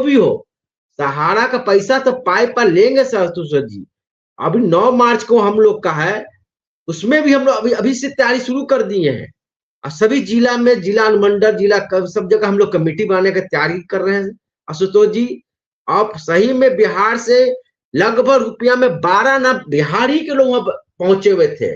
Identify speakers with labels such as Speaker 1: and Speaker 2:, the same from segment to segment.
Speaker 1: भी हो, सहारा का पैसा तो पाए पर लेंगे सर जी। अभी 9 मार्च को हम लोग का है, उसमें भी हम लोग अभी अभी से तैयारी शुरू कर दिए हैं। और सभी जिला में, जिला अनुमंडल, जिला सब जगह हम लोग कमेटी बनाने की तैयारी कर रहे हैं आशुतोष जी। आप सही में बिहार से लगभग रुपया में 12 ना बिहार ही के लोग वहां पहुंचे हुए थे।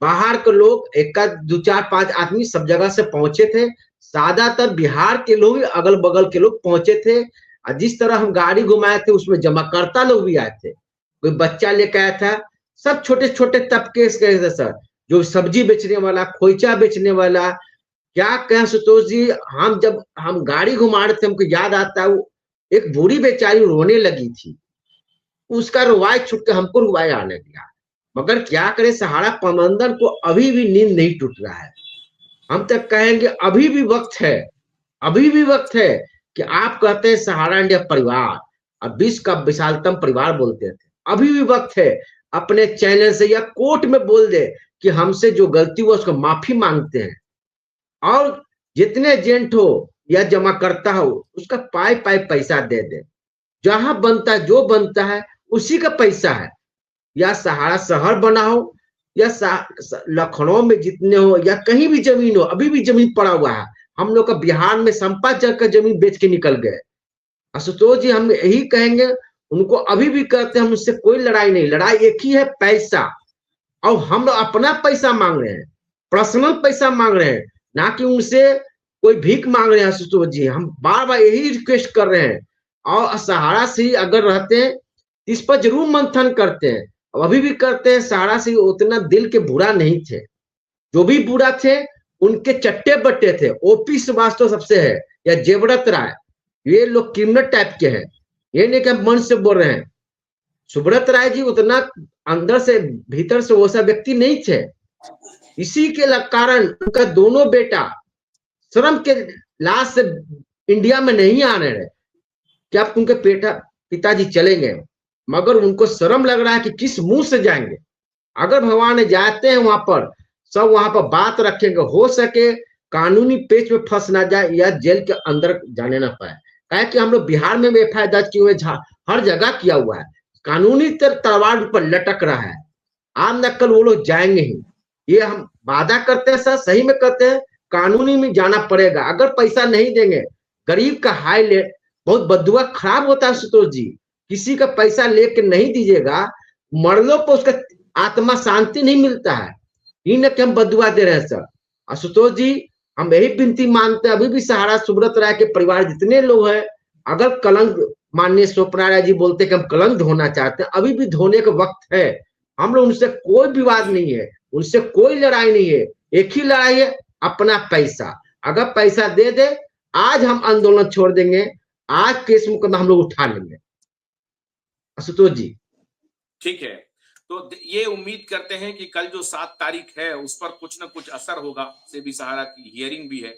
Speaker 1: बाहर के लोग एक दो चार पांच आदमी सब जगह से पहुंचे थे, ज्यादातर बिहार के लोग, अगल बगल के लोग पहुंचे थे। और जिस तरह हम गाड़ी घुमाए थे उसमें जमाकर्ता लोग भी आए थे, कोई बच्चा लेकर आया था, सब छोटे छोटे तबके के थे सर, जो सब्जी बेचने वाला, खोइचा बेचने वाला। क्या कहें सुतोष जी, हम जब हम गाड़ी घुमा रहे थे, हमको याद आता है एक बूढ़ी बेचारी रोने लगी थी, उसका रुवाई छूट के हमको रुवाई आने लगा। मगर क्या करे, सहारा प्रबंधन को अभी भी नींद नहीं टूट रहा है। हम तक कहेंगे अभी भी वक्त है, अभी भी वक्त है कि आप कहते हैं सहारा इंडिया परिवार, अब विश्व का विशालतम परिवार बोलते थे, अभी भी वक्त है अपने चैनल से या कोर्ट में बोल दे कि हमसे जो गलती हुआ उसको माफी मांगते हैं। और जितने एजेंट हो या जमा करता हो उसका पाई पाई पैसा दे दे, जहां बनता है जो बनता है उसी का पैसा है। या सहारा शहर बना हो या लखनऊ में जितने हो या कहीं भी जमीन हो, अभी भी जमीन पड़ा हुआ है। हम लोग का बिहार में संपा चढ़ कर जमीन बेच के निकल गए। आशुतोष जी हम यही कहेंगे, उनको अभी भी कहते हैं हम उससे कोई लड़ाई नहीं, लड़ाई एक ही है, पैसा। और हम लोग अपना पैसा मांग रहे हैं, पर्सनल पैसा मांग रहे हैं, ना कि उनसे कोई भीख मांग रहे हैं। आशुतोष जी हम बार बार यही रिक्वेस्ट कर रहे हैं। और सहारा से अगर रहते हैं इस पर जरूर मंथन करते हैं, अभी भी करते हैं। सहारा से उतना दिल के बुरा नहीं थे, जो भी बुरा थे उनके चट्टे बट्टे थे। ओपी श्रीवास्तव सबसे है या जेवरत राय, ये लोग क्रिमिनल टाइप के हैं, ये नहीं कि हम मन से बोल रहे हैं। सुब्रत राय जी उतना अंदर से भीतर से वो सा व्यक्ति नहीं थे। इसी के कारण उनका दोनों बेटा श्रम के लाश से इंडिया में नहीं आने रहे। क्या उनके पिताजी चलेंगे, मगर उनको शर्म लग रहा है कि किस मुंह से जाएंगे। अगर भगवान जाते हैं वहां पर, सब वहां पर बात रखेंगे, हो सके कानूनी पेच में फंस ना जाए या जेल के अंदर जाने ना पाए। कहे कि हम लोग बिहार में भी एफआईआर दर्ज किए हुए, हर जगह किया हुआ है, कानूनी तलवार पर लटक रहा है। आज न कल वो लोग जाएंगे ही, ये हम वादा करते हैं सर, सही में करते हैं। कानूनी में जाना पड़ेगा, अगर पैसा नहीं देंगे गरीब का हाई ले बहुत बदुआ खराब होता है। सुतोष जी किसी का पैसा लेके नहीं दीजिएगा, मरलो पर उसका आत्मा शांति नहीं मिलता है। इन कि हम बदुआ दे रहे हैं सर। आशुतोष जी हम यही विनती मानते हैं, अभी भी सहारा सुब्रत राय के परिवार जितने लोग हैं, अगर कलंक, माननीय स्वप्ना राय जी बोलते कि हम कलंक धोना चाहते हैं, अभी भी धोने का वक्त है। हम लोग उनसे कोई विवाद नहीं है, उनसे कोई लड़ाई नहीं है, एक ही लड़ाई है, अपना पैसा। अगर पैसा दे दे, आज हम आंदोलन छोड़ देंगे, आज केस मुकदमा हम लोग उठा लेंगे। आशुतोष जी
Speaker 2: ठीक है, तो ये उम्मीद करते हैं कि कल जो 7 तारीख है उस पर कुछ ना कुछ असर होगा। सेबी सहारा की हियरिंग भी है,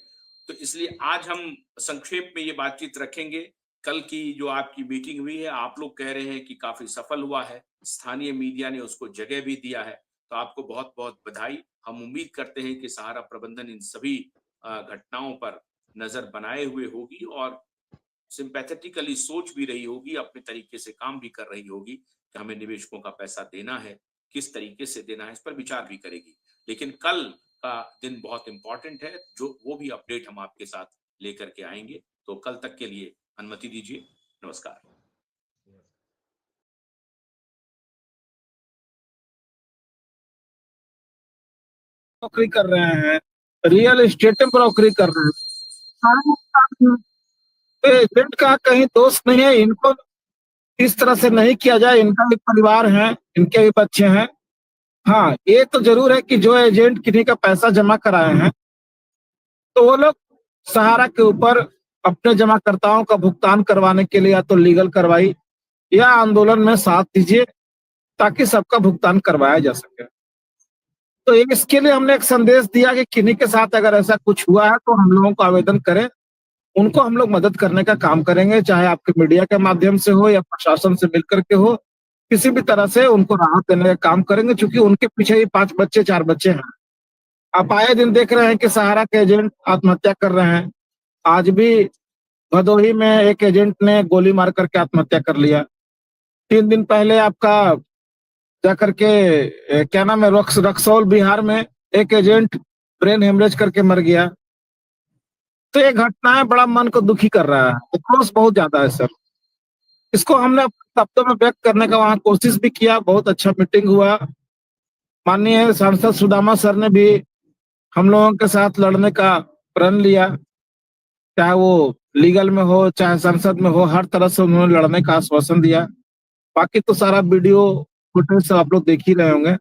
Speaker 2: तो इसलिए आज हम संक्षेप में ये बातचीत रखेंगे। कल की जो आपकी मीटिंग हुई है, आप लोग कह रहे हैं कि काफी सफल हुआ है, स्थानीय मीडिया ने उसको जगह भी दिया है, तो आपको बहुत बहुत बधाई। हम उम्मीद करते हैं कि सहारा प्रबंधन इन सभी घटनाओं पर नजर बनाए हुए होगी और सिंपैथेटिकली सोच भी रही होगी, अपने तरीके से काम भी कर रही होगी कि हमें निवेशकों का पैसा देना है, किस तरीके से देना है, इस पर विचार भी करेगी। लेकिन कल का दिन बहुत इंपॉर्टेंट है, जो वो भी अपडेट हम आपके साथ लेकर के आएंगे। तो कल तक के लिए अनुमति दीजिए, नमस्कार।
Speaker 3: नौकरी कर रहे हैं, रियल एस्टेट में नौकरी कर रहे हैं, एजेंट का कहीं दोष नहीं है। इनको इस तरह से नहीं किया जाए, इनका भी परिवार है, इनके भी बच्चे हैं। हाँ ये तो जरूर है कि जो एजेंट किन्हीं का पैसा जमा कराए हैं तो वो लोग सहारा के ऊपर अपने जमाकर्ताओं का भुगतान करवाने के लिए या तो लीगल कार्रवाई या आंदोलन में साथ दीजिए ताकि सबका भुगतान करवाया जा सके। तो इसके लिए हमने एक संदेश दिया कि किन्हीं के साथ अगर ऐसा कुछ हुआ है तो हम लोगों को आवेदन करें, उनको हम लोग मदद करने का काम करेंगे, चाहे आपके मीडिया के माध्यम से हो या प्रशासन से मिलकर के हो, किसी भी तरह से उनको राहत देने का काम करेंगे, क्योंकि उनके पीछे ही 5 बच्चे 4 बच्चे हैं। आप आए दिन देख रहे हैं कि सहारा के एजेंट आत्महत्या कर रहे हैं। आज भी भदोही में एक एजेंट ने गोली मार करके आत्महत्या कर लिया। 3 दिन पहले आपका जाकर के क्या नाम है, रक्सौल बिहार में एक एजेंट ब्रेन हेमरेज करके मर गया। तो ये घटनाएं बड़ा मन को दुखी कर रहा है, आक्रोश बहुत ज्यादा है सर। इसको हमने शब्दों में व्यक्त करने का वहां कोशिश भी किया, बहुत अच्छा मीटिंग हुआ। माननीय सांसद सुदामा सर ने भी हम लोगों के साथ लड़ने का प्रण लिया, चाहे वो लीगल में हो चाहे संसद में हो, हर तरह से उन्होंने लड़ने का आश्वासन दिया। बाकी तो सारा वीडियो फुटेज सब आप लोग देख ही रहे होंगे।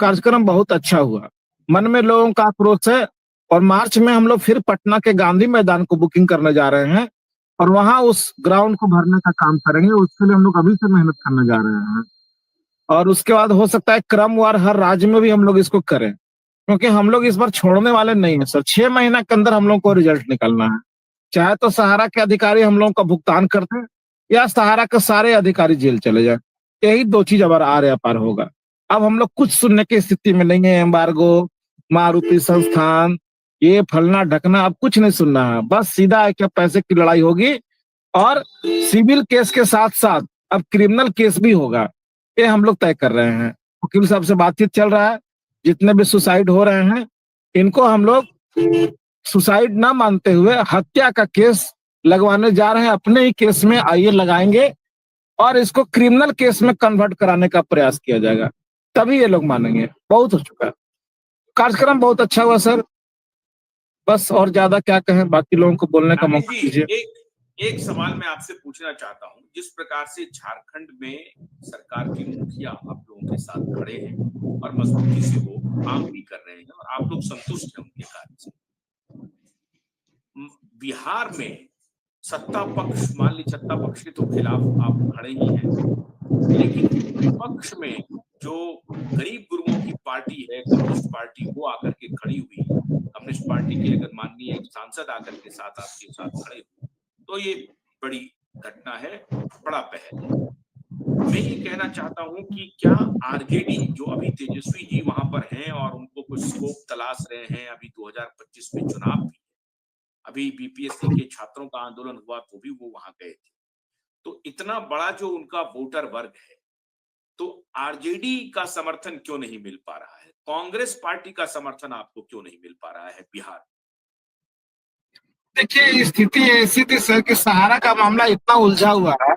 Speaker 3: कार्यक्रम बहुत अच्छा हुआ, मन में लोगों का आक्रोश है। और मार्च में हम लोग फिर पटना के गांधी मैदान को बुकिंग करने जा रहे हैं और वहां उस ग्राउंड को भरने का काम करेंगे। उसके लिए हम लोग अभी से मेहनत करने जा रहे हैं और उसके बाद हो सकता है क्रमवार हर राज्य में भी हम लोग इसको करें, क्योंकि हम लोग इस बार छोड़ने वाले नहीं है सर। 6 महीना के अंदर हम लोग को रिजल्ट निकालना है, चाहे तो सहारा के अधिकारी हम लोगों का भुगतान करते हैं या सहारा के सारे अधिकारी जेल चले जाए। यही 2 चीज अब आ रहा पार होगा। अब हम लोग कुछ सुनने की स्थिति में नहीं है। एम्बार्गो, मारुति संस्थान, ये फलना ढकना, अब कुछ नहीं सुनना है। बस सीधा है कि पैसे की लड़ाई होगी और सिविल केस के साथ साथ अब क्रिमिनल केस भी होगा, ये हम लोग तय कर रहे हैं। वकील साहब से बातचीत चल रहा है, जितने भी सुसाइड हो रहे हैं इनको हम लोग सुसाइड ना मानते हुए हत्या का केस लगवाने जा रहे हैं। अपने ही केस में आइए लगाएंगे और इसको क्रिमिनल केस में कन्वर्ट कराने का प्रयास किया जाएगा, तभी ये लोग मानेंगे। बहुत हो चुका है, कार्यक्रम बहुत अच्छा हुआ सर। बस और ज्यादा क्या कहें, बाकी लोगों को बोलने का मौका दीजिए।
Speaker 2: एक सवाल मैं आपसे पूछना चाहता हूं, जिस प्रकार से झारखंड में सरकार के मुखिया आप लोगों के साथ खड़े हैं और मजबूती से वो काम भी कर रहे हैं और आप लोग संतुष्ट हैं उनके कार्य से, बिहार में सत्ता पक्ष, मान लीजिए सत्ता पक्ष के तो खिलाफ आप खड़े ही हैं, लेकिन विपक्ष में जो गरीब गुरुओं की पार्टी है कम्युनिस्ट पार्टी, वो आकर के खड़ी हुई। कम्युनिस्ट पार्टी के अगर माननीय एक सांसद आकर के साथ आपके साथ खड़े हुए तो ये बड़ी घटना है, बड़ा पहल है। मैं ये कहना चाहता हूं कि क्या आरजेडी, जो अभी तेजस्वी जी वहां पर हैं और उनको कुछ स्कोप तलाश रहे हैं, अभी 2025 में चुनाव भी है, अभी बीपीएससी के छात्रों का आंदोलन हुआ तो भी वो वहां गए थे, तो इतना बड़ा जो उनका वोटर वर्ग है, तो आरजेडी का समर्थन क्यों नहीं मिल पा रहा है? कांग्रेस पार्टी का समर्थन आपको क्यों नहीं मिल पा रहा है बिहार?
Speaker 3: देखिए, स्थिति ऐसी थी सर कि सहारा का मामला इतना उलझा हुआ है,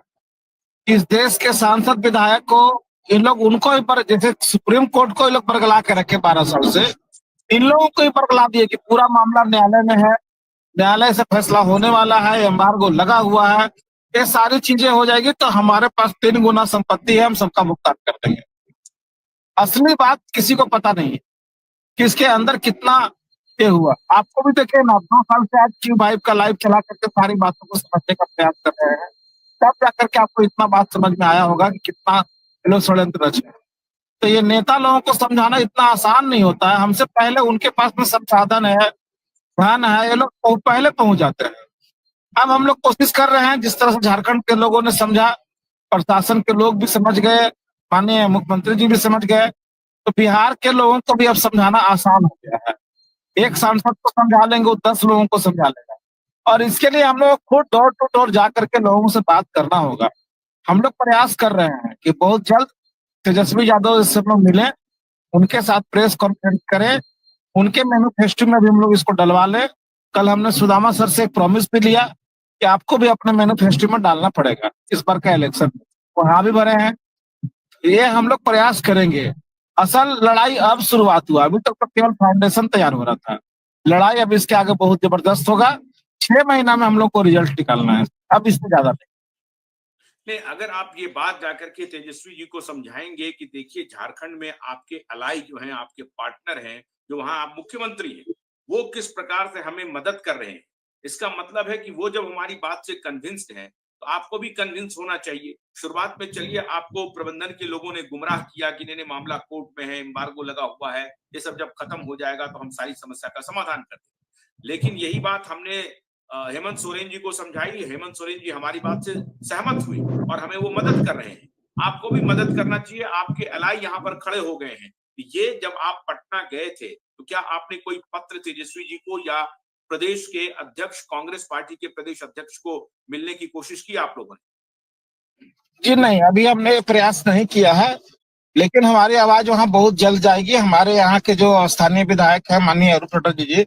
Speaker 3: इस देश के सांसद विधायक को इन लोग उनको ही पर, जैसे सुप्रीम कोर्ट को इन लोग बरगला के रखे 12 साल से, इन लोगों को ही बरगला दिए कि पूरा मामला न्यायालय में है, न्यायालय से फैसला होने वाला है, एम्बार्गो लगा हुआ है, ये सारी चीजें हो जाएगी तो हमारे पास 3 गुना संपत्ति है, हम सबका भुगतान कर देंगे। असली बात किसी को पता नहीं है कि इसके अंदर कितना ये हुआ। आपको भी देखे ना, 2 साल से आज Q5 का लाइव चला करके सारी बातों को समझने का प्रयास कर रहे हैं, तब जाकर के आपको इतना बात समझ में आया होगा कि कितना लोग षड्यंत्र रचे। तो ये नेता लोगों को समझाना इतना आसान नहीं होता है। हमसे पहले उनके पास में संसाधन है, धन है, ये लोग पहले पहुंच जाते हैं। अब हम लोग कोशिश कर रहे हैं, जिस तरह से झारखंड के लोगों ने समझा, प्रशासन के लोग भी समझ गए, माननीय मुख्यमंत्री जी भी समझ गए, तो बिहार के लोगों को भी अब समझाना आसान हो गया है। एक सांसद को समझा लेंगे, वो 10 लोगों को समझा लेगा। और इसके लिए हम लोग खुद डोर टू डोर जा करके लोगों से बात करना होगा। हम लोग प्रयास कर रहे हैं कि बहुत जल्द तेजस्वी यादव से हम लोग मिले, उनके साथ प्रेस कॉन्फ्रेंस करें, उनके मैनिफेस्टो में भी हम लोग इसको डलवा लें। कल हमने सुदामा सर से एक प्रॉमिस भी लिया कि आपको भी अपने मैनिफेस्टो में डालना पड़ेगा इस बार का इलेक्शन, वहां भी भरे हैं। ये हम लोग प्रयास करेंगे। असल लड़ाई अब शुरुआत हुआ, अभी तक तो केवल फाउंडेशन तैयार हो रहा था। लड़ाई अब इसके आगे बहुत जबरदस्त होगा। 6 महीना में हम लोग को रिजल्ट निकालना है, अब इससे ज्यादा
Speaker 2: नहीं। अगर आप ये बात जाकर के तेजस्वी जी को समझाएंगे कि देखिए झारखंड में आपके अलाई जो हैं, आपके पार्टनर हैं, जो वहां आप मुख्यमंत्री हैं, वो किस प्रकार से हमें मदद कर रहे हैं, इसका मतलब है कि वो जब हमारी बात से कन्विंस्ड हैं तो आपको भी कन्विंस होना चाहिए। शुरुआत में चलिए आपको प्रबंधन के लोगों ने गुमराह किया कि नहीं मामला कोर्ट में है, एम्बार्गो लगा हुआ है, ये सब जब खत्म हो जाएगा तो हम सारी समस्या का समाधान कर देंगे। लेकिन यही बात हमने हेमंत सोरेन जी को समझाई, हेमंत सोरेन जी हमारी बात से सहमत हुए और हमें वो मदद कर रहे हैं। आपको भी मदद करना चाहिए, आपके अलाई यहाँ पर खड़े हो गए हैं। ये जब आप पटना गए थे तो क्या आपने कोई पत्र तेजस्वी जी को या प्रदेश के अध्यक्ष, कांग्रेस पार्टी के प्रदेश अध्यक्ष को मिलने की कोशिश की आप लोगों ने?
Speaker 3: जी नहीं, अभी हमने प्रयास नहीं किया है, लेकिन हमारी आवाज वहां बहुत जल्द जाएगी। हमारे यहाँ के जो स्थानीय विधायक है माननीय अरूप टोटल जी,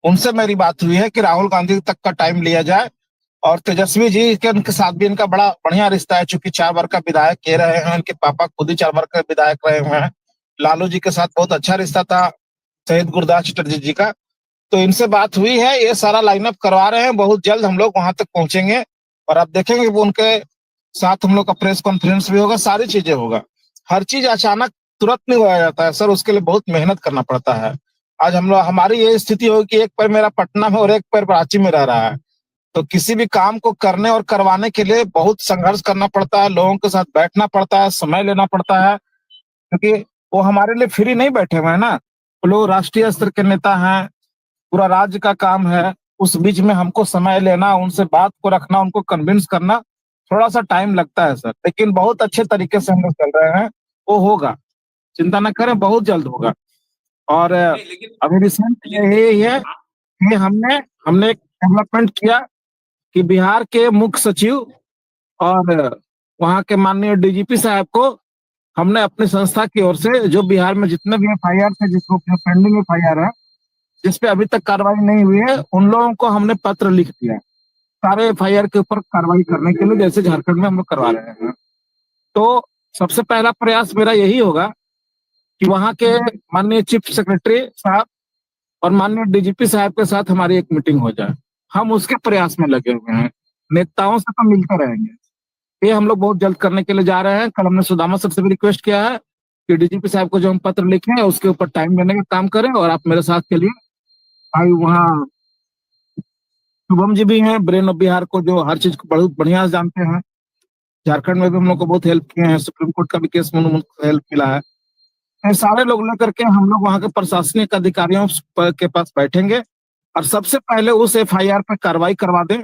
Speaker 3: उनसे मेरी बात हुई है कि राहुल गांधी तक का टाइम लिया जाए, और तेजस्वी जी के उनके साथ भी इनका बड़ा बढ़िया रिश्ता है, चूंकि 4 बार का विधायक कह रहे हैं, उनके पापा खुद ही 4 बार का विधायक रहे हुए हैं। लालू जी के साथ बहुत अच्छा रिश्ता था शहीद गुरदास चटर्जी जी का। तो इनसे बात हुई है, ये सारा लाइनअप करवा रहे हैं, बहुत जल्द हम लोग वहां तक पहुंचेंगे और आप देखेंगे वो उनके साथ हम लोग का प्रेस कॉन्फ्रेंस भी होगा, सारी चीजें होगा। हर चीज अचानक तुरंत नहीं हो जाता है सर, उसके लिए बहुत मेहनत करना पड़ता है। आज हम लोग, हमारी ये स्थिति होगी कि एक पैर मेरा पटना में और एक पैर रांची में रह रहा है, तो किसी भी काम को करने और करवाने के लिए बहुत संघर्ष करना पड़ता है, लोगों के साथ बैठना पड़ता है, समय लेना पड़ता है, क्योंकि वो हमारे लिए फ्री नहीं बैठे हुए हैं ना। वो लोग राष्ट्रीय स्तर के नेता हैं, पूरा राज्य का काम है, उस बीच में हमको समय लेना, उनसे बात को रखना, उनको कन्विंस करना, थोड़ा सा टाइम लगता है सर, लेकिन बहुत अच्छे तरीके से हम लोग चल रहे हैं। वो होगा, चिंता न करें, बहुत जल्द होगा। और अभी रिसेंट यही है कि हमने एक डेवलपमेंट किया कि बिहार के मुख्य सचिव और वहाँ के माननीय डीजीपी साहब को हमने अपनी संस्था की ओर से, जो बिहार में जितने भी एफआईआर थे, जिसको पेंडिंग एफआईआर है, जिसपे अभी तक कार्रवाई नहीं हुई है, उन लोगों को हमने पत्र लिख दिया सारे एफआईआर के ऊपर कार्रवाई करने के लिए, जैसे झारखंड में हम लोग करवा रहे हैं। तो सबसे पहला प्रयास मेरा यही होगा कि वहाँ के माननीय चीफ सेक्रेटरी साहब और माननीय डीजीपी साहब के साथ हमारी एक मीटिंग हो जाए। हम उसके प्रयास में लगे हुए हैं, नेताओं से तो मिलते रहेंगे, ये हम लोग बहुत जल्द करने के लिए जा रहे हैं। कल हमने सुदामा सर से भी रिक्वेस्ट किया है कि डीजीपी साहब को जो हम पत्र लिखे उसके ऊपर टाइम देने का काम करें, और आप मेरे साथ चलिए। भाई वहाँ शुभम जी भी हैं, ब्रेन ऑफ बिहार को, जो हर चीज को बहुत बढ़िया जानते हैं, झारखंड में भी हम लोग को बहुत हेल्प किए हैं, सुप्रीम कोर्ट का भी केस में उनको हेल्प मिला है। ये सारे लोग लेकर के हम लोग वहाँ के प्रशासनिक अधिकारियों के पास बैठेंगे और सबसे पहले उस एफआईआर पर कार्रवाई करवा दें